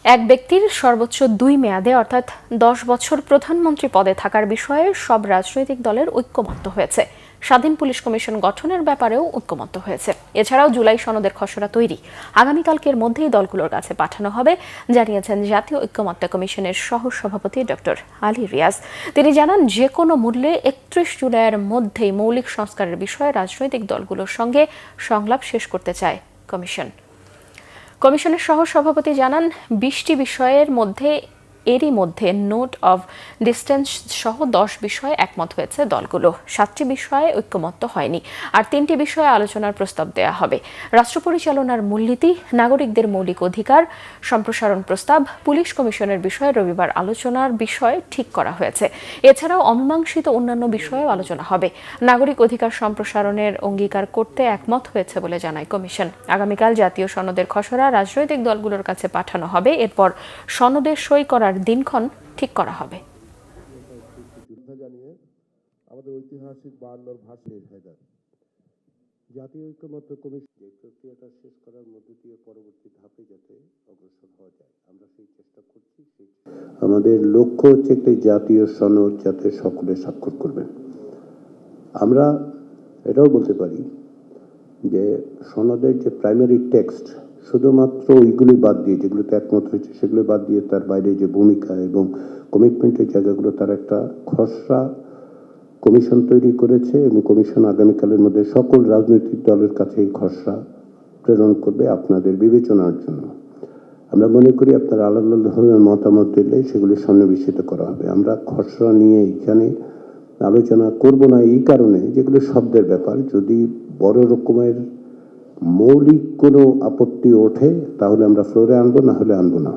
এক ব্যক্তির সর্বোচ্চ 2 মেয়াদে অর্থাৎ 10 বছর প্রধানমন্ত্রী পদে থাকার বিষয়ে সব রাজনৈতিক দলের ঐক্যমত্য হয়েছে। স্বাধীন পুলিশ কমিশন গঠনের ব্যাপারেও ঐক্যমত্য হয়েছে। এছাড়াও জুলাই সনদের খসড়া তৈরি আগামীকালকের মধ্যেই দলগুলোর কাছে পাঠানো হবে, জানিয়েছেন জাতীয় ঐক্যমত্য কমিশনের সহ সভাপতি ডক্টর আলী রিয়াজ। তিনি জানান, যে কোনো মূল্যে 31 জুলাইয়ের মধ্যেই মৌলিক সংস্কারের বিষয়ে রাজনৈতিক দলগুলোর সঙ্গে সংলাপ শেষ করতে চায় কমিশন। কমিশনের সহ সভাপতি জানান, 20টি বিষয়ের মধ্যে এরই মধ্যে নোট অব ডিসটেন্স সহ 10 বিষয়ে একমত হয়েছে দলগুলো। 7টি বিষয়ে ঐক্যমত্য হয়নি, আর 3টি বিষয়ে আলোচনার প্রস্তাব দেওয়া হবে। রাষ্ট্র পরিচালনার মূলনীতি, নাগরিকদের মৌলিক অধিকার সম্প্রসারণ প্রস্তাব, পুলিশ কমিশনের বিষয়ে রবিবার আলোচনার বিষয় ঠিক করা হয়েছে। এছাড়াও অমীমাংসিত অন্যান্য বিষয়েও আলোচনা হবে। নাগরিক অধিকার সম্প্রসারণের অঙ্গীকার করতে একমত হয়েছে বলে জানায় কমিশন। আগামীকাল জাতীয় সনদের খসড়া রাজনৈতিক দলগুলোর কাছে পাঠানো হবে। এরপর সনদে সই করার দিনক্ষণ ঠিক করা হবে। আমাদের ঐতিহাসিক 52 ভাষায় হায়দার জাতীয় ঐক্যমত্য কমিশন যে প্রক্রিয়াটা শেষ করার মধ্য দিয়ে পরবর্তী ধাপে যাতে অগ্রসর হওয়া যায়, আমরা সেই চেষ্টা করছি। আমাদের লক্ষ্য হচ্ছে একটি জাতীয় সনদ যাতে সকলে স্বাক্ষর করবেন। আমরা এটাও বলতে পারি যে সনদের যে প্রাইমারি টেক্সট শুধুমাত্র ওইগুলি বাদ দিয়ে, যেগুলোতে একমত হয়েছে সেগুলো বাদ দিয়ে তার বাইরে যে ভূমিকা এবং কমিটমেন্টের জায়গাগুলো, তার একটা খসড়া কমিশন তৈরি করেছে এবং কমিশন আগামীকালের মধ্যে সকল রাজনৈতিক দলের কাছে এই খসড়া প্রেরণ করবে আপনাদের বিবেচনার জন্য। আমরা মনে করি আপনারা আলাদা আলাদাভাবে মতামত দিলে সেগুলি সন্নিবেশিত করা হবে। আমরা খসড়া নিয়ে এখানে আলোচনা করব না এই কারণে, যেগুলো শব্দের ব্যাপার। যদি বড় রকমের মৌলিক কোনো আপত্তি ওঠে তাহলে আমরা ফ্লোরে আনবো, না হলে আনবো না।